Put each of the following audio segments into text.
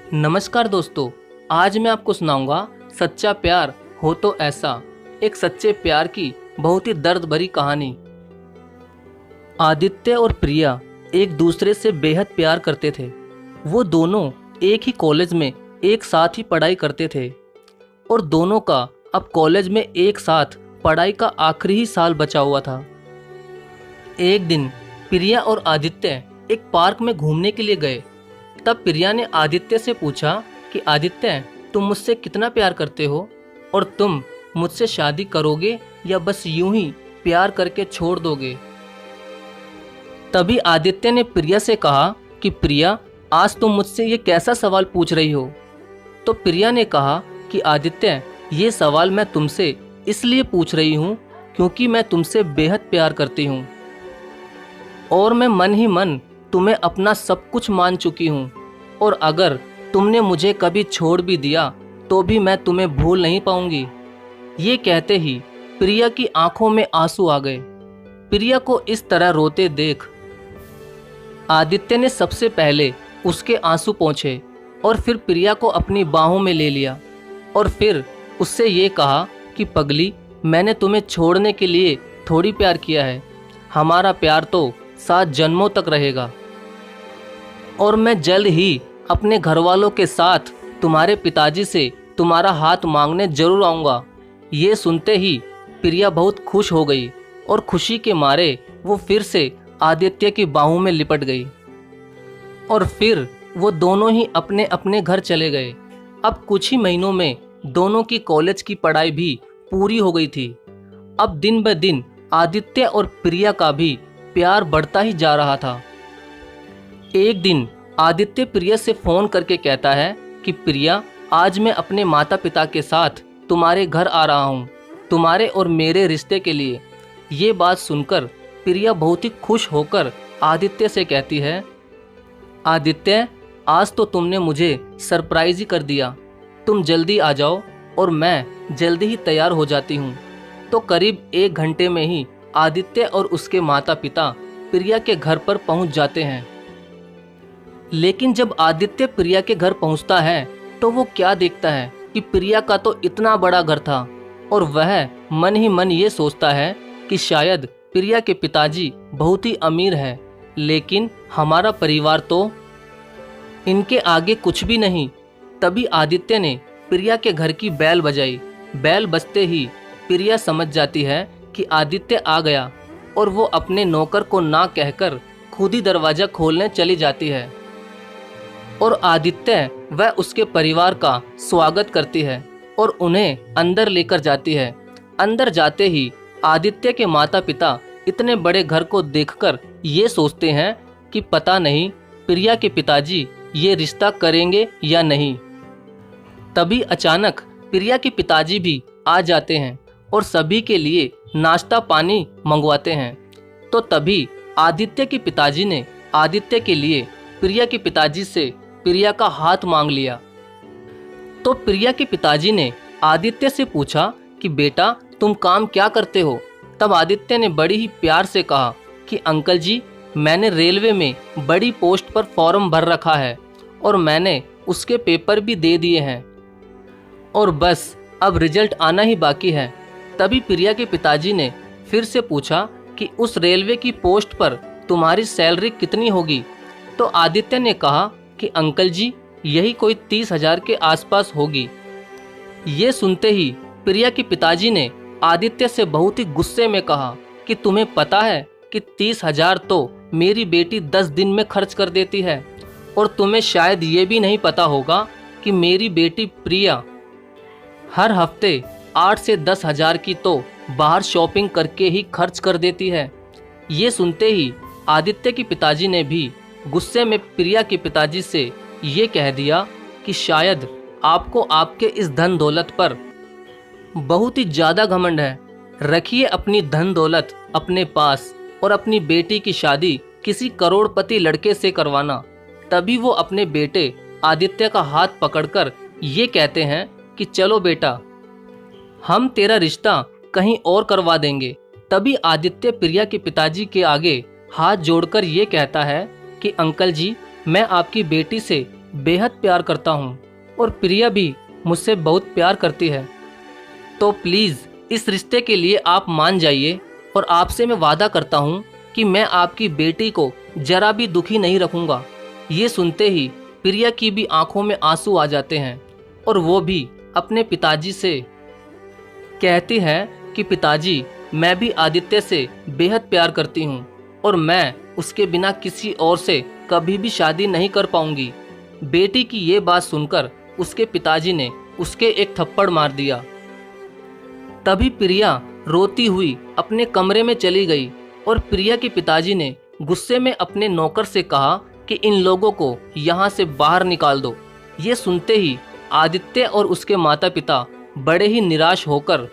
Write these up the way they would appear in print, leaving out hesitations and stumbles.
नमस्कार दोस्तों, आज मैं आपको सुनाऊंगा सच्चा प्यार हो तो ऐसा, एक सच्चे प्यार की बहुत ही दर्द भरी कहानी। आदित्य और प्रिया एक दूसरे से बेहद प्यार करते थे। वो दोनों एक ही कॉलेज में एक साथ ही पढ़ाई करते थे और दोनों का अब कॉलेज में एक साथ पढ़ाई का आखिरी ही साल बचा हुआ था। एक दिन प्रिया और आदित्य एक पार्क में घूमने के लिए गए। तब प्रिया ने आदित्य से पूछा कि आदित्य, तुम मुझसे कितना प्यार करते हो और तुम मुझसे शादी करोगे या बस यूं ही प्यार करके छोड़ दोगे। तभी आदित्य ने प्रिया से कहा कि प्रिया, आज तुम मुझसे ये कैसा सवाल पूछ रही हो। तो प्रिया ने कहा कि आदित्य, ये सवाल मैं तुमसे इसलिए पूछ रही हूँ क्योंकि मैं तुमसे बेहद प्यार करती हूँ और मैं मन ही मन तुम्हें अपना सब कुछ मान चुकी हूँ और अगर तुमने मुझे कभी छोड़ भी दिया तो भी मैं तुम्हें भूल नहीं पाऊंगी। ये कहते ही प्रिया की आंखों में आंसू आ गए। प्रिया को इस तरह रोते देख आदित्य ने सबसे पहले उसके आंसू पोंछे और फिर प्रिया को अपनी बाहों में ले लिया और फिर उससे ये कहा कि पगली, मैंने तुम्हें छोड़ने के लिए थोड़ी प्यार किया है। हमारा प्यार तो 7 जन्मों तक रहेगा और मैं जल्द ही अपने घर वालों के साथ तुम्हारे पिताजी से तुम्हारा हाथ मांगने जरूर आऊँगा। ये सुनते ही प्रिया बहुत खुश हो गई और खुशी के मारे वो फिर से आदित्य की बाहों में लिपट गई और फिर वो दोनों ही अपने अपने घर चले गए। अब कुछ ही महीनों में दोनों की कॉलेज की पढ़ाई भी पूरी हो गई थी। अब दिन ब दिन आदित्य और प्रिया का भी प्यार बढ़ता ही जा रहा था। एक दिन आदित्य प्रिया से फोन करके कहता है कि प्रिया, आज मैं अपने माता पिता के साथ तुम्हारे घर आ रहा हूँ, तुम्हारे और मेरे रिश्ते के लिए। ये बात सुनकर प्रिया बहुत ही खुश होकर आदित्य से कहती है, आदित्य, आज तो तुमने मुझे सरप्राइज ही कर दिया। तुम जल्दी आ जाओ और मैं जल्दी ही तैयार हो जाती हूँ। तो करीब 1 घंटे में ही आदित्य और उसके माता पिता प्रिया के घर पर पहुंच जाते हैं। लेकिन जब आदित्य प्रिया के घर पहुंचता है तो वो क्या देखता है कि प्रिया का तो इतना बड़ा घर था और वह मन ही मन ये सोचता है कि शायद प्रिया के पिताजी बहुत ही अमीर हैं, लेकिन हमारा परिवार तो इनके आगे कुछ भी नहीं। तभी आदित्य ने प्रिया के घर की बैल बजाई। बैल बजते ही प्रिया समझ जाती है कि आदित्य आ गया और वो अपने नौकर को ना कहकर खुद ही दरवाजा खोलने चली जाती है और आदित्य वह उसके परिवार का स्वागत करती है और उन्हें अंदर लेकर जाती है। अंदर जाते ही आदित्य के माता पिता इतने बड़े घर को देखकर ये सोचते हैं कि पता नहीं प्रिया के पिताजी ये रिश्ता करेंगे या नहीं। तभी अचानक प्रिया के पिताजी भी आ जाते हैं और सभी के लिए नाश्ता पानी मंगवाते हैं। तो तभी आदित्य के पिताजी ने आदित्य के लिए प्रिया के पिताजी से प्रिया का हाथ मांग लिया। तो प्रिया के पिताजी ने आदित्य से पूछा कि बेटा, तुम काम क्या करते हो। तब आदित्य ने बड़ी ही प्यार से कहा कि अंकल जी, मैंने रेलवे में बड़ी पोस्ट पर फॉर्म भर रखा है और मैंने उसके पेपर भी दे दिए हैं और बस अब रिजल्ट आना ही बाकी है। तभी प्रिया के पिताजी ने फिर से पूछा कि उस रेलवे की पोस्ट पर तुम्हारी सैलरी कितनी होगी। तो आदित्य ने कहा कि अंकल जी, यही कोई 30,000 के आसपास होगी। ये सुनते ही प्रिया के पिताजी ने आदित्य से बहुत ही गुस्से में कहा कि तुम्हें पता है कि 30,000 तो मेरी बेटी 10 दिन में खर्च कर देती है और तुम्हें शायद ये भी नहीं पता होगा कि मेरी बेटी प्रिया हर हफ्ते 8 से 10,000 की तो बाहर शॉपिंग करके ही खर्च कर देती है। ये सुनते ही आदित्य के पिताजी ने भी गुस्से में प्रिया के पिताजी से ये कह दिया कि शायद आपको आपके इस धन दौलत पर बहुत ही ज़्यादा घमंड है। रखिए अपनी धन दौलत अपने पास और अपनी बेटी की शादी किसी करोड़पति लड़के से करवाना। तभी वो अपने बेटे आदित्य का हाथ पकड़कर ये कहते हैं कि चलो बेटा, हम तेरा रिश्ता कहीं और करवा देंगे। तभी आदित्य प्रिया के पिताजी के आगे हाथ जोड़कर ये कहता है कि अंकल जी, मैं आपकी बेटी से बेहद प्यार करता हूँ और प्रिया भी मुझसे बहुत प्यार करती है। तो प्लीज़ इस रिश्ते के लिए आप मान जाइए और आपसे मैं वादा करता हूँ कि मैं आपकी बेटी को जरा भी दुखी नहीं रखूँगा। ये सुनते ही प्रिया की भी आंखों में आंसू आ जाते हैं और वो भी अपने पिताजी से कहती है कि पिताजी, मैं भी आदित्य से बेहद प्यार करती हूँ और मैं उसके बिना किसी और से कभी भी शादी नहीं कर पाऊंगी। बेटी की ये बात सुनकर उसके पिताजी ने उसके एक थप्पड़ मार दिया। तभी प्रिया रोती हुई अपने कमरे में चली गई और प्रिया के पिताजी ने गुस्से में अपने नौकर से कहा कि इन लोगों को यहाँ से बाहर निकाल दो। ये सुनते ही आदित्य और उसके माता पिता बड़े ही निराश होकर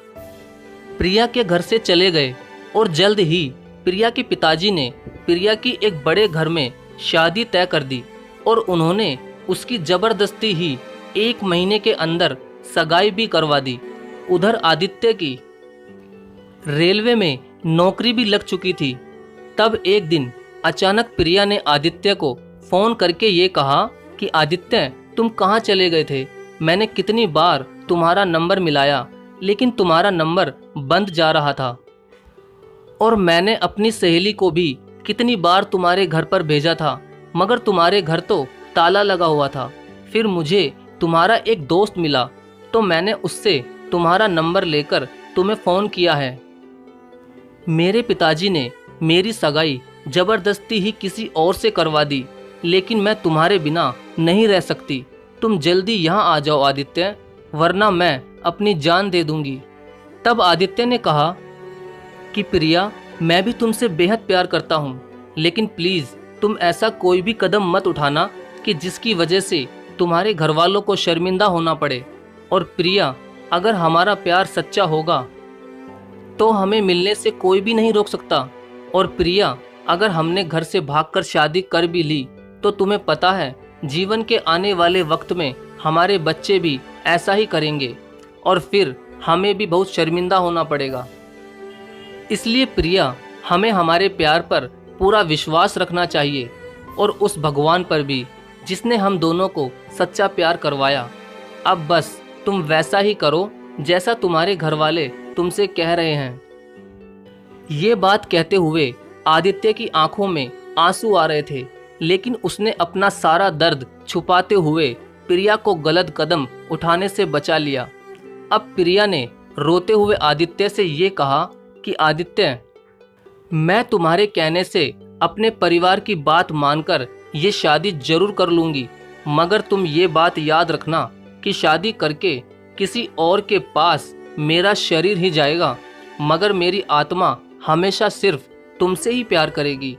प्रिया के घर से चले गए और जल्द ही प्रिया के पिताजी ने प्रिया की एक बड़े घर में शादी तय कर दी और उन्होंने उसकी जबरदस्ती ही 1 महीने के अंदर सगाई भी करवा दी। उधर आदित्य की रेलवे में नौकरी भी लग चुकी थी। तब एक दिन अचानक प्रिया ने आदित्य को फोन करके ये कहा कि आदित्य, तुम कहाँ चले गए थे? मैंने कितनी बार तुम्हारा नंबर मिलाया लेकिन तुम्हारा नंबर बंद जा रहा था और मैंने अपनी सहेली को भी कितनी बार तुम्हारे घर पर भेजा था मगर तुम्हारे घर तो ताला लगा हुआ था। फिर मुझे तुम्हारा एक दोस्त मिला तो मैंने उससे तुम्हारा नंबर लेकर तुम्हें फ़ोन किया है। मेरे पिताजी ने मेरी सगाई जबरदस्ती ही किसी और से करवा दी लेकिन मैं तुम्हारे बिना नहीं रह सकती। तुम जल्दी यहाँ आ जाओ आदित्य, वरना मैं अपनी जान दे दूंगी। तब आदित्य ने कहा कि प्रिया, मैं भी तुमसे बेहद प्यार करता हूँ लेकिन प्लीज़ तुम ऐसा कोई भी कदम मत उठाना कि जिसकी वजह से तुम्हारे घर वालों को शर्मिंदा होना पड़े। और प्रिया, अगर हमारा प्यार सच्चा होगा तो हमें मिलने से कोई भी नहीं रोक सकता। और प्रिया, अगर हमने घर से भागकर शादी कर भी ली तो तुम्हें पता है जीवन के आने वाले वक्त में हमारे बच्चे भी ऐसा ही करेंगे और फिर हमें भी बहुत शर्मिंदा होना पड़ेगा। इसलिए प्रिया, हमें हमारे प्यार पर पूरा विश्वास रखना चाहिए और उस भगवान पर भी जिसने हम दोनों को सच्चा प्यार करवाया। अब बस तुम वैसा ही करो जैसा तुम्हारे घर वाले तुमसे कह रहे हैं। ये बात कहते हुए आदित्य की आंखों में आंसू आ रहे थे लेकिन उसने अपना सारा दर्द छुपाते हुए प्रिया को गलत कदम उठाने से बचा लिया। अब प्रिया ने रोते हुए आदित्य से ये कहा कि आदित्य, मैं तुम्हारे कहने से अपने परिवार की बात मानकर ये शादी जरूर कर लूँगी मगर तुम ये बात याद रखना कि शादी करके किसी और के पास मेरा शरीर ही जाएगा मगर मेरी आत्मा हमेशा सिर्फ तुमसे ही प्यार करेगी।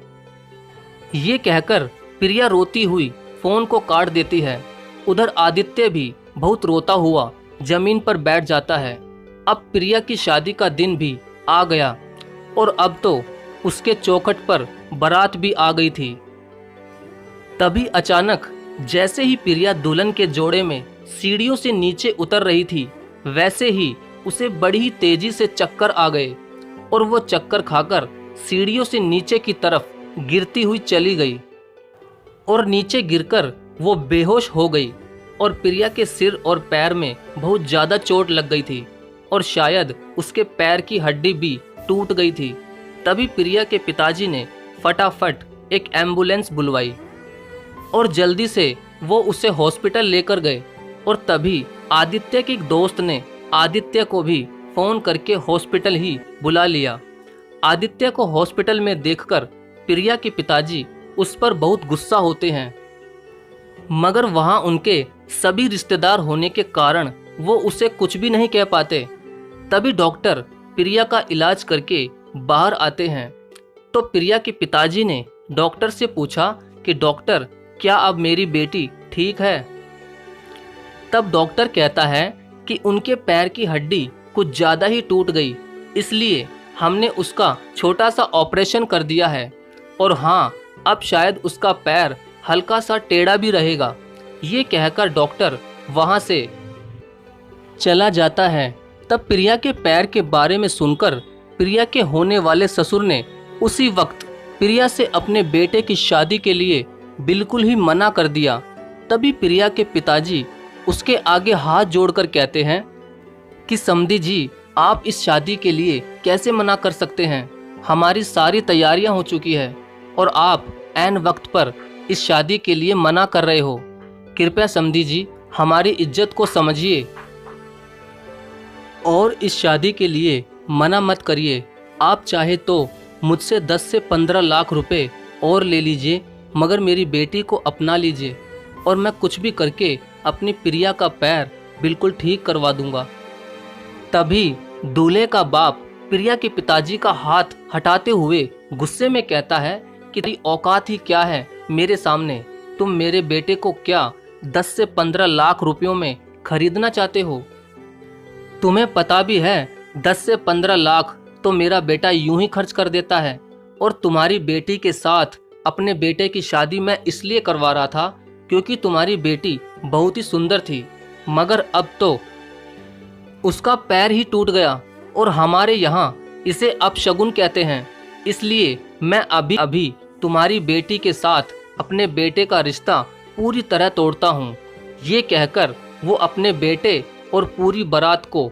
ये कहकर प्रिया रोती हुई फ़ोन को काट देती है। उधर आदित्य भी बहुत रोता हुआ जमीन पर बैठ जाता है। अब प्रिया की शादी का दिन भी आ गया और अब तो उसके चौखट पर बारात भी आ गई थी। तभी अचानक जैसे ही प्रिया दुल्हन के जोड़े में सीढ़ियों से नीचे उतर रही थी वैसे ही उसे बड़ी ही तेजी से चक्कर आ गए और वो चक्कर खाकर सीढ़ियों से नीचे की तरफ गिरती हुई चली गई और नीचे गिरकर वो बेहोश हो गई और प्रिया के सिर और पैर में बहुत ज़्यादा चोट लग गई थी और शायद उसके पैर की हड्डी भी टूट गई थी। तभी प्रिया के पिताजी ने फटाफट एक एम्बुलेंस बुलवाई और जल्दी से वो उसे हॉस्पिटल लेकर गए और तभी आदित्य के एक दोस्त ने आदित्य को भी फ़ोन करके हॉस्पिटल ही बुला लिया। आदित्य को हॉस्पिटल में देखकर प्रिया के पिताजी उस पर बहुत गुस्सा होते हैं मगर वहाँ उनके सभी रिश्तेदार होने के कारण वो उसे कुछ भी नहीं कह पाते। तभी डॉक्टर प्रिया का इलाज करके बाहर आते हैं तो प्रिया के पिताजी ने डॉक्टर से पूछा कि डॉक्टर, क्या अब मेरी बेटी ठीक है? तब डॉक्टर कहता है कि उनके पैर की हड्डी कुछ ज़्यादा ही टूट गई, इसलिए हमने उसका छोटा सा ऑपरेशन कर दिया है और हाँ, अब शायद उसका पैर हल्का सा टेढ़ा भी रहेगा। ये कहकर डॉक्टर वहाँ से चला जाता है। तब प्रिया के पैर के बारे में सुनकर प्रिया के होने वाले ससुर ने उसी वक्त प्रिया से अपने बेटे की शादी के लिए बिल्कुल ही मना कर दिया तभी प्रिया के पिताजी उसके आगे हाथ जोड़कर कहते हैं कि समधी जी, आप इस शादी के लिए कैसे मना कर सकते हैं। हमारी सारी तैयारियां हो चुकी है और आप ऐन वक्त पर इस शादी के लिए मना कर रहे हो। कृपया समधी जी, हमारी इज्जत को समझिए और इस शादी के लिए मना मत करिए। आप चाहे तो मुझसे 10 से 15 लाख रुपए और ले लीजिए, मगर मेरी बेटी को अपना लीजिए और मैं कुछ भी करके अपनी प्रिया का पैर बिल्कुल ठीक करवा दूंगा। तभी दूल्हे का बाप प्रिया के पिताजी का हाथ हटाते हुए गुस्से में कहता है कि तेरी औकात ही क्या है मेरे सामने। तुम मेरे बेटे को क्या 10 से 15 लाख रुपयों में खरीदना चाहते हो? तुम्हें पता भी है 10 से 15 लाख तो मेरा बेटा यूं ही खर्च कर देता है, और तुम्हारी बेटी के साथ अपने बेटे की शादी मैं इसलिए करवा रहा था क्योंकि तुम्हारी बेटी बहुत ही सुंदर थी, मगर अब तो उसका पैर ही टूट गया और हमारे यहाँ इसे अपशगुन कहते हैं। इसलिए मैं अभी अभी तुम्हारी बेटी के साथ अपने बेटे का रिश्ता पूरी तरह तोड़ता हूँ। ये कहकर वो अपने बेटे और पूरी बारात को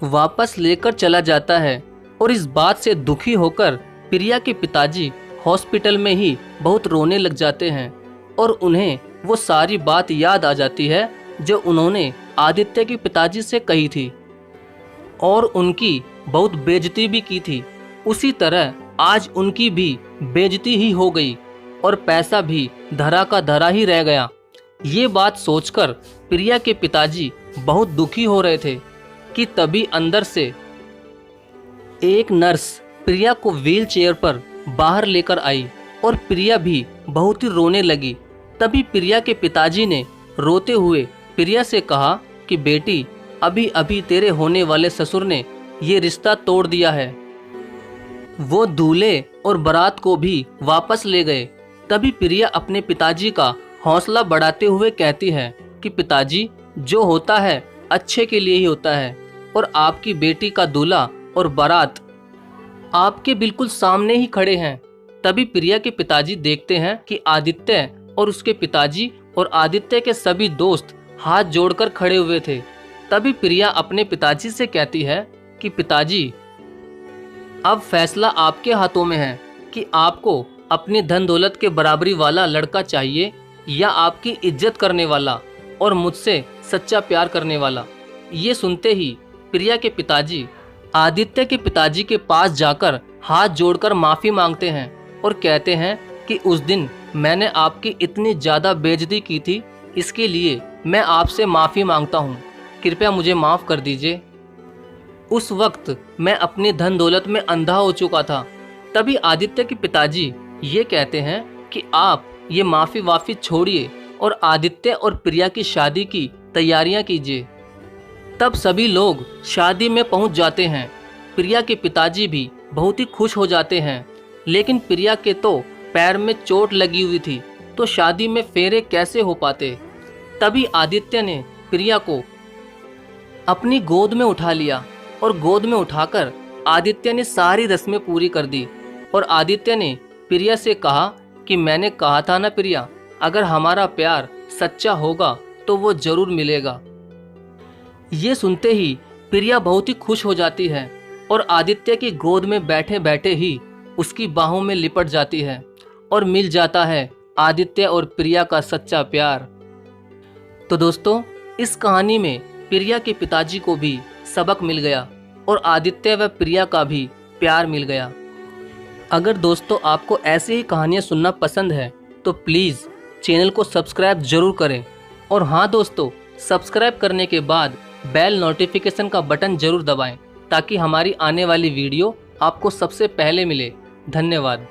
वापस लेकर चला जाता है और इस बात से दुखी होकर प्रिया के पिताजी हॉस्पिटल में ही बहुत रोने लग जाते हैं और उन्हें वो सारी बात याद आ जाती है जो उन्होंने आदित्य के पिताजी से कही थी और उनकी बहुत बेइज्जती भी की थी। उसी तरह आज उनकी भी बेइज्जती ही हो गई और पैसा भी धरा का धरा ही रह गया। ये बात सोचकर प्रिया के पिताजी बहुत दुखी हो रहे थे कि तभी अंदर से एक नर्स प्रिया को व्हील चेयर पर बाहर लेकर आई और प्रिया भी बहुत ही रोने लगी। तभी प्रिया के पिताजी ने रोते हुए प्रिया से कहा कि बेटी, अभी अभी तेरे होने वाले ससुर ने ये रिश्ता तोड़ दिया है। वो दूल्हे और बारात को भी वापस ले गए। तभी प्रिया अपने पिताजी का हौसला बढ़ाते हुए कहती है कि पिताजी, जो होता है अच्छे के लिए ही होता है और आपकी बेटी का दूल्हा और बारात आपके बिल्कुल सामने ही खड़े हैं। तभी प्रिया के पिताजी देखते हैं कि आदित्य और उसके पिताजी और आदित्य के सभी दोस्त हाथ जोड़कर खड़े हुए थे। तभी प्रिया अपने पिताजी से कहती है कि पिताजी, अब फैसला आपके हाथों में है कि आपको अपनी धन दौलत के बराबरी वाला लड़का चाहिए या आपकी इज्जत करने वाला और मुझसे सच्चा प्यार करने वाला। ये सुनते ही प्रिया के पिताजी आदित्य के पिताजी के पास जाकर हाथ जोड़कर माफ़ी मांगते हैं और कहते हैं कि उस दिन मैंने आपकी इतनी ज़्यादा बेइज्जती की थी, इसके लिए मैं आपसे माफ़ी मांगता हूँ। कृपया मुझे माफ़ कर दीजिए। उस वक्त मैं अपनी धन दौलत में अंधा हो चुका था। तभी आदित्य के पिताजी ये कहते हैं कि आप ये माफ़ी वाफ़ी छोड़िए और आदित्य और प्रिया की शादी की तैयारियां कीजिए। तब सभी लोग शादी में पहुंच जाते हैं। प्रिया के पिताजी भी बहुत ही खुश हो जाते हैं, लेकिन प्रिया के तो पैर में चोट लगी हुई थी, तो शादी में फेरे कैसे हो पाते। तभी आदित्य ने प्रिया को अपनी गोद में उठा लिया और गोद में उठाकर आदित्य ने सारी रस्में पूरी कर दी और आदित्य ने प्रिया से कहा कि मैंने कहा था ना प्रिया, अगर हमारा प्यार सच्चा होगा तो वो जरूर मिलेगा। ये सुनते ही प्रिया बहुत ही खुश हो जाती है और आदित्य की गोद में बैठे बैठे ही उसकी बाहों में लिपट जाती है और मिल जाता है आदित्य और प्रिया का सच्चा प्यार। तो दोस्तों, इस कहानी में प्रिया के पिताजी को भी सबक मिल गया और आदित्य व प्रिया का भी प्यार मिल गया। अगर दोस्तों आपको ऐसी ही कहानियाँ सुनना पसंद है तो प्लीज़ चैनल को सब्सक्राइब जरूर करें। और हाँ दोस्तों, सब्सक्राइब करने के बाद बेल नोटिफिकेशन का बटन जरूर दबाएं ताकि हमारी आने वाली वीडियो आपको सबसे पहले मिले। धन्यवाद।